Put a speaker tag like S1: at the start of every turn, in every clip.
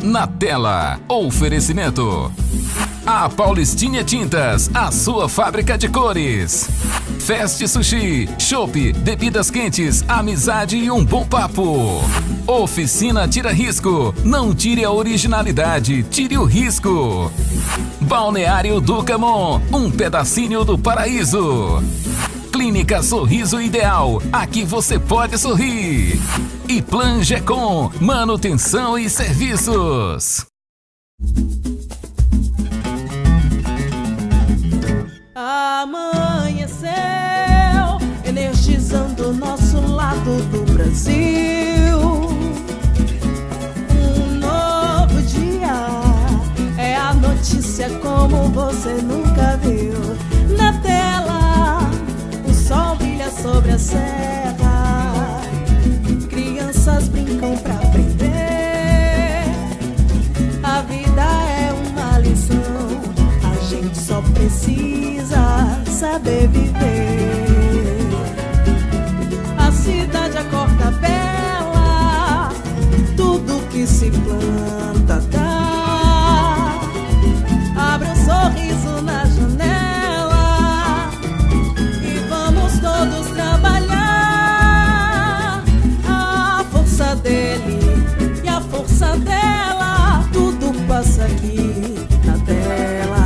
S1: Na tela, oferecimento. A Paulistinha Tintas, a sua fábrica de cores. Fast Sushi, chopp, bebidas quentes, amizade e um bom papo. Oficina Tira Risco, não tire a originalidade, tire o risco. Balneário Ducamon, um pedacinho do paraíso. Clínica Sorriso Ideal, aqui você pode sorrir. E Plan Gecom, manutenção e serviços.
S2: Amanheceu, energizando o nosso lado do Brasil. Um novo dia, é a notícia como você nunca viu. Na tela, o sol brilha sobre a serra. Crianças brincam pra aprender. A vida é uma lição, a gente só precisa saber viver. A cidade acorda bela, tudo que se planta dá. Abre um sorriso na janela e vamos todos trabalhar. A força dele e a força dela, tudo passa aqui na tela.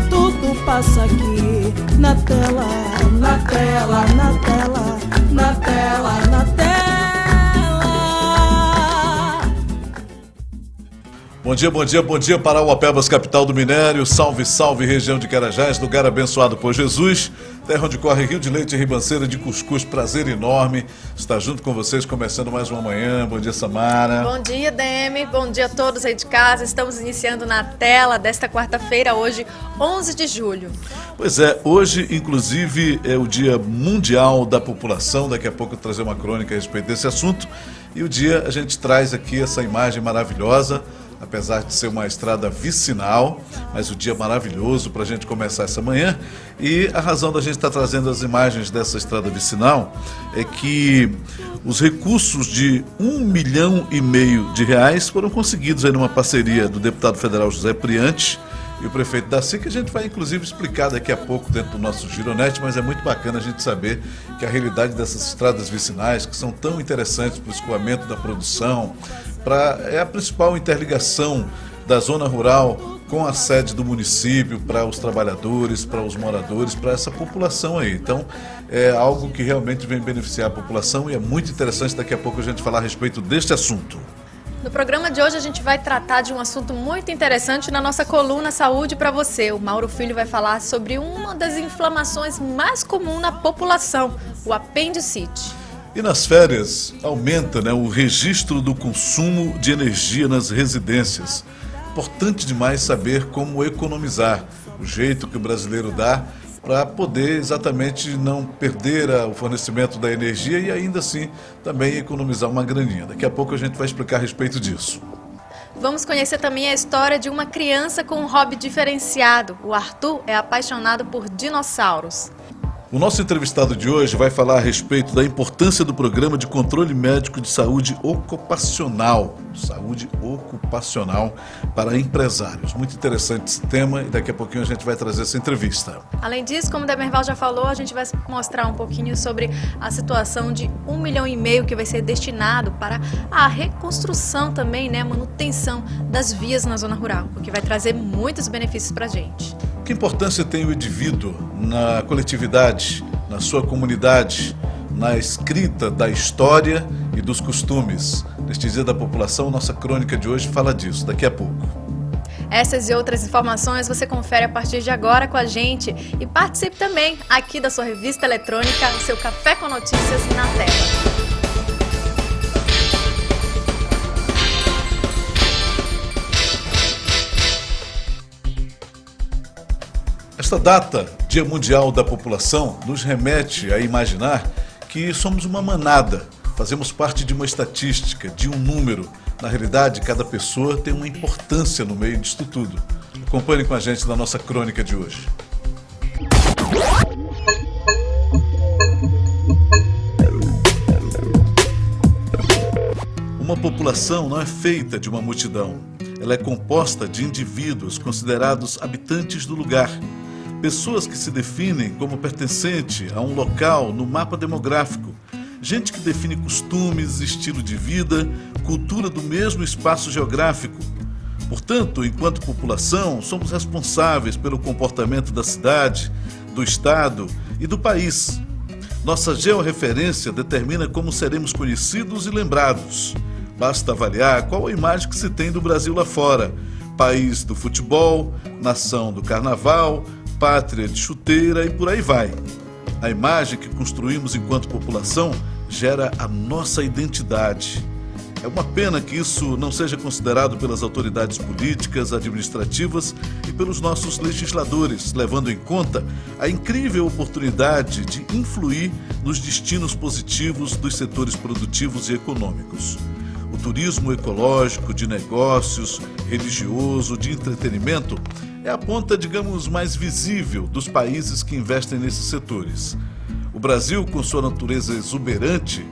S2: Tudo passa aqui na tela, na tela, na tela, na tela, na tela.
S3: Bom dia, bom dia, bom dia para Parauapebas, capital do minério. Salve, salve, região de Carajás, lugar abençoado por Jesus. Terra onde corre rio de leite e ribanceira de cuscuz, prazer enorme estar junto com vocês, começando mais uma manhã. Bom dia, Samara.
S4: Bom dia, Demi. Bom dia a todos aí de casa. Estamos iniciando na tela desta quarta-feira, hoje, 11 de julho.
S3: Pois é, hoje, inclusive, é o Dia Mundial da População. Daqui a pouco eu vou trazer uma crônica a respeito desse assunto. E o dia a gente traz aqui essa imagem maravilhosa, apesar de ser uma estrada vicinal, mas o dia maravilhoso para a gente começar essa manhã. E a razão da gente estar trazendo as imagens dessa estrada vicinal é que os recursos de R$1,5 milhão foram conseguidos aí numa parceria do deputado federal José Priante e o prefeito Daci, que a gente vai inclusive explicar daqui a pouco dentro do nosso Gironete, mas é muito bacana a gente saber que a realidade dessas estradas vicinais, que são tão interessantes para o escoamento da produção, é a principal interligação da zona rural com a sede do município, para os trabalhadores, para os moradores, para essa população aí. Então, é algo que realmente vem beneficiar a população e é muito interessante daqui a pouco a gente falar a respeito deste assunto.
S4: No programa de hoje a gente vai tratar de um assunto muito interessante na nossa coluna Saúde para você. O Mauro Filho vai falar sobre uma das inflamações mais comuns na população, o apendicite.
S3: E nas férias aumenta, o registro do consumo de energia nas residências. Importante demais saber como economizar, o jeito que o brasileiro dá para poder exatamente não perder o fornecimento da energia e ainda assim também economizar uma graninha. Daqui a pouco a gente vai explicar a respeito disso.
S4: Vamos conhecer também a história de uma criança com um hobby diferenciado. O Arthur é apaixonado por dinossauros.
S3: O nosso entrevistado de hoje vai falar a respeito da importância do programa de controle médico de saúde ocupacional. Saúde ocupacional para empresários. Muito interessante esse tema e daqui a pouquinho a gente vai trazer essa entrevista.
S4: Além disso, como o Demerval já falou, a gente vai mostrar um pouquinho sobre a situação de R$1,5 milhão que vai ser destinado para a reconstrução também, manutenção das vias na zona rural, o que vai trazer muitos benefícios para a gente.
S3: Que importância tem o indivíduo na coletividade, na sua comunidade, na escrita da história e dos costumes? Neste Dia da População, nossa crônica de hoje fala disso, daqui a pouco.
S4: Essas e outras informações você confere a partir de agora com a gente e participe também aqui da sua revista eletrônica, o seu Café com Notícias na tela.
S3: Esta data, Dia Mundial da População, nos remete a imaginar que somos uma manada, fazemos parte de uma estatística, de um número. Na realidade, cada pessoa tem uma importância no meio disto tudo. Acompanhe com a gente na nossa crônica de hoje. Uma Uma população não é feita de uma multidão. Ela é composta de indivíduos considerados habitantes do lugar. Pessoas que se definem como pertencente a um local no mapa demográfico. Gente que define costumes, estilo de vida, cultura do mesmo espaço geográfico. Portanto, enquanto população, somos responsáveis pelo comportamento da cidade, do estado e do país. Nossa georreferência determina como seremos conhecidos e lembrados. Basta avaliar qual a imagem que se tem do Brasil lá fora. País do futebol, nação do carnaval, pátria de chuteira e por aí vai. A imagem que construímos enquanto população gera a nossa identidade. É uma pena que isso não seja considerado pelas autoridades políticas, administrativas e pelos nossos legisladores, levando em conta a incrível oportunidade de influir nos destinos positivos dos setores produtivos e econômicos. O turismo ecológico, de negócios, religioso, de entretenimento é a ponta, digamos, mais visível dos países que investem nesses setores. O Brasil, com sua natureza exuberante,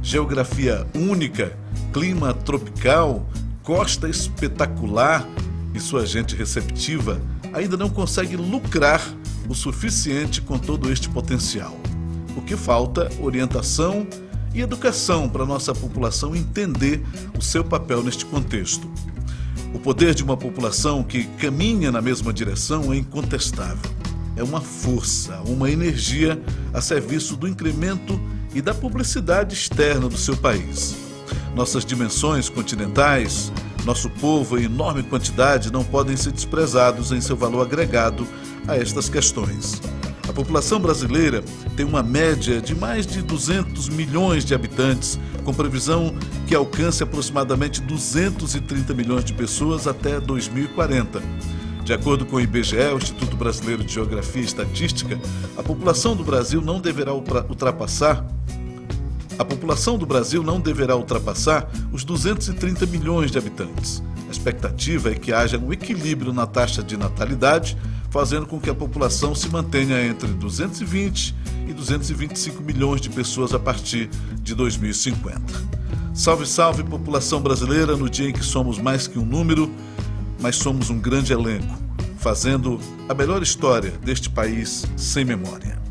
S3: geografia única, clima tropical, costa espetacular e sua gente receptiva, ainda não consegue lucrar o suficiente com todo este potencial. O que falta? Orientação e educação para a nossa população entender o seu papel neste contexto. O poder de uma população que caminha na mesma direção é incontestável. É uma força, uma energia a serviço do incremento e da publicidade externa do seu país. Nossas dimensões continentais, nosso povo em enorme quantidade não podem ser desprezados em seu valor agregado a estas questões. A população brasileira tem uma média de mais de 200 milhões de habitantes, com previsão que alcance aproximadamente 230 milhões de pessoas até 2040. De acordo com o IBGE, o Instituto Brasileiro de Geografia e Estatística, a população do Brasil não deverá ultrapassar os 230 milhões de habitantes. A expectativa é que haja um equilíbrio na taxa de natalidade, fazendo com que a população se mantenha entre 220 e 225 milhões de pessoas a partir de 2050. Salve, salve, população brasileira, no dia em que somos mais que um número, mas somos um grande elenco, fazendo a melhor história deste país sem memória.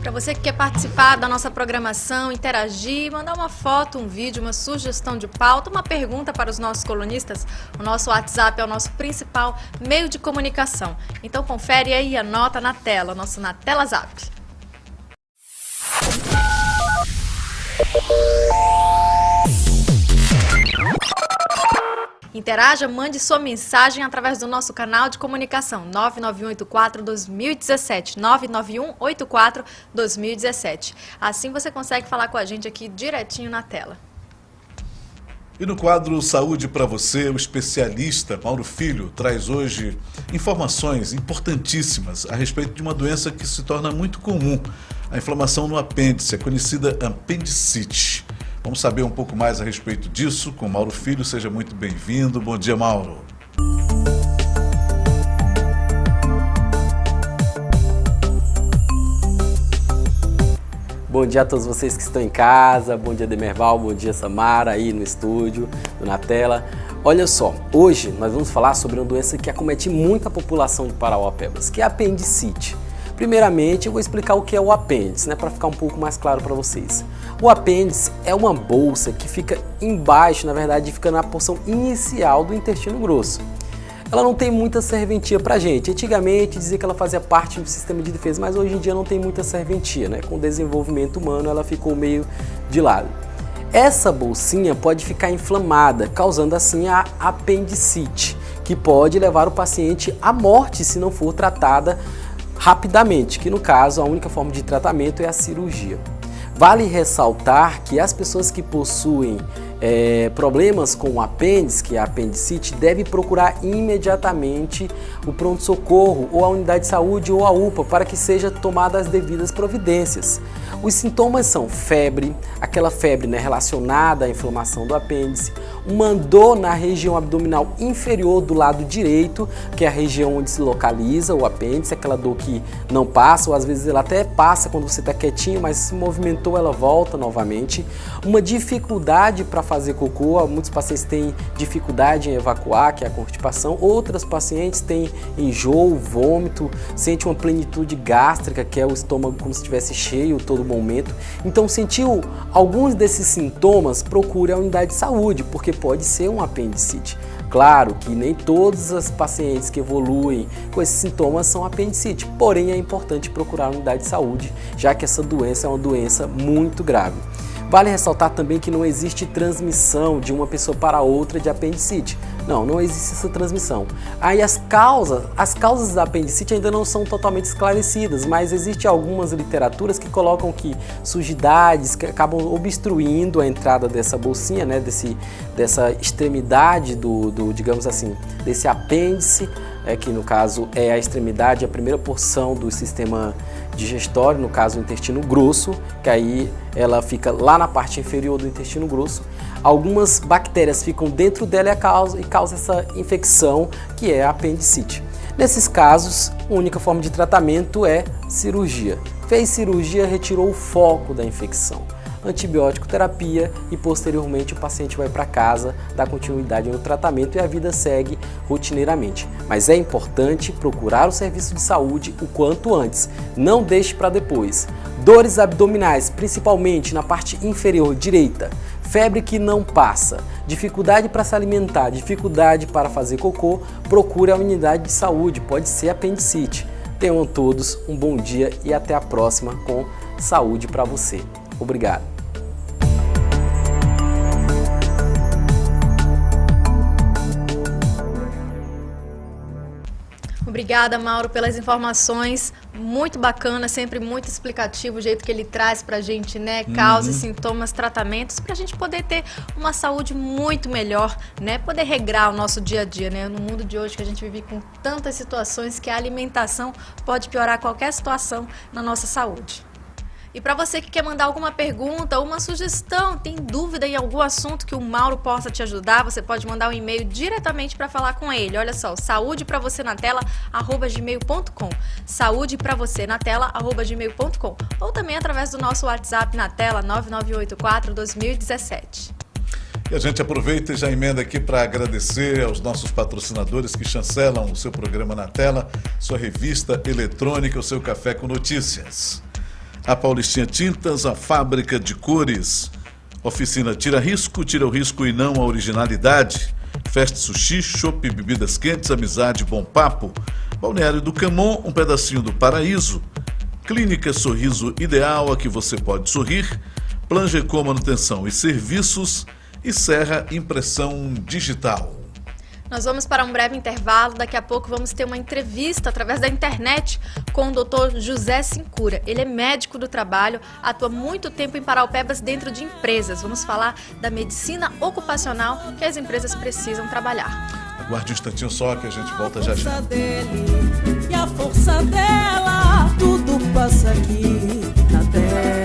S4: Para você que quer participar da nossa programação, interagir, mandar uma foto, um vídeo, uma sugestão de pauta, uma pergunta para os nossos colunistas, o nosso WhatsApp é o nosso principal meio de comunicação. Então confere aí e anota na tela, nosso Na Tela Zap. Interaja, mande sua mensagem através do nosso canal de comunicação 99184-2017, 99184-2017. Assim você consegue falar com a gente aqui direitinho na tela.
S3: E no quadro Saúde para Você, o especialista Mauro Filho traz hoje informações importantíssimas a respeito de uma doença que se torna muito comum, a inflamação no apêndice, a conhecida apendicite. Vamos saber um pouco mais a respeito disso com Mauro Filho. Seja muito bem-vindo. Bom dia, Mauro.
S5: Bom dia a todos vocês que estão em casa. Bom dia, Demerval. Bom dia, Samara, aí no estúdio, na tela. Olha só, hoje nós vamos falar sobre uma doença que acomete muita população de Parauapebas, que é a apendicite. Primeiramente, eu vou explicar o que é o apêndice, para ficar um pouco mais claro para vocês. O apêndice é uma bolsa que fica embaixo, na verdade, fica na porção inicial do intestino grosso. Ela não tem muita serventia pra gente. Antigamente dizia que ela fazia parte do sistema de defesa, mas hoje em dia não tem muita serventia, Com o desenvolvimento humano ela ficou meio de lado. Essa bolsinha pode ficar inflamada, causando assim a apendicite, que pode levar o paciente à morte se não for tratada rapidamente, que no caso a única forma de tratamento é a cirurgia. Vale ressaltar que as pessoas que possuem problemas com o apêndice, que é a apendicite, deve procurar imediatamente o pronto-socorro ou a unidade de saúde ou a UPA para que seja tomada as devidas providências. Os sintomas são febre, aquela febre, né, relacionada à inflamação do apêndice, uma dor na região abdominal inferior do lado direito, que é a região onde se localiza o apêndice, aquela dor que não passa, ou às vezes ela até passa quando você está quietinho, mas se movimentou ela volta novamente. Uma dificuldade para fazer cocô, muitos pacientes têm dificuldade em evacuar, que é a constipação, outras pacientes têm enjoo, vômito, sente uma plenitude gástrica, que é o estômago como se estivesse cheio todo momento. Então, sentiu alguns desses sintomas, procure a unidade de saúde, porque pode ser um apendicite. Claro que nem todas as pacientes que evoluem com esses sintomas são apendicite, porém é importante procurar a unidade de saúde, já que essa doença é uma doença muito grave. Vale ressaltar também que não existe transmissão de uma pessoa para outra de apendicite. Não existe essa transmissão. Aí as causas da apendicite ainda não são totalmente esclarecidas, mas existem algumas literaturas que colocam que sujidades que acabam obstruindo a entrada dessa bolsinha, né, dessa extremidade digamos assim, desse apêndice, que no caso é a extremidade, a primeira porção do sistema digestório, no caso o intestino grosso, que aí ela fica lá na parte inferior do intestino grosso. Algumas bactérias ficam dentro dela e causa essa infecção, que é a apendicite. Nesses casos, a única forma de tratamento é cirurgia. Fez cirurgia, retirou o foco da infecção. Antibiótico terapia e posteriormente o paciente vai para casa, dá continuidade no tratamento e a vida segue rotineiramente. Mas é importante procurar o serviço de saúde o quanto antes, não deixe para depois. Dores abdominais, principalmente na parte inferior direita, febre que não passa, dificuldade para se alimentar, dificuldade para fazer cocô, procure a unidade de saúde, pode ser apendicite. Tenham todos um bom dia e até a próxima com saúde para você. Obrigado.
S4: Obrigada, Mauro, pelas informações. Muito bacana, sempre muito explicativo o jeito que ele traz pra gente, né? Causas, sintomas, tratamentos, pra gente poder ter uma saúde muito melhor, né? Poder regrar o nosso dia a dia, né? No mundo de hoje que a gente vive com tantas situações que a alimentação pode piorar qualquer situação na nossa saúde. E para você que quer mandar alguma pergunta ou uma sugestão, tem dúvida em algum assunto que o Mauro possa te ajudar, você pode mandar um e-mail diretamente para falar com ele. Olha só, saudepravocênatela@gmail.com, saudepravocênatela@gmail.com, ou também através do nosso WhatsApp na tela 9984-2017.
S3: E a gente aproveita e já emenda aqui para agradecer aos nossos patrocinadores que chancelam o seu programa Na Tela, sua revista eletrônica, o seu café com notícias. A Paulistinha Tintas, a fábrica de cores. Oficina Tira Risco, tira o risco e não a originalidade. Fast Sushi, chopp, bebidas quentes, amizade, bom papo. Balneário do Camon, um pedacinho do paraíso. Clínica Sorriso Ideal, a que você pode sorrir. Planjecom Manutenção e Serviços. E Serra Impressão Digital.
S4: Nós vamos para um breve intervalo, daqui a pouco vamos ter uma entrevista através da internet com o Dr. José Sincura. Ele é médico do trabalho, atua muito tempo em Paraupebas dentro de empresas. Vamos falar da medicina ocupacional que as empresas precisam trabalhar.
S3: Aguarde um instantinho só que a gente volta já já.
S2: A força dele e a força dela, tudo passa aqui na terra.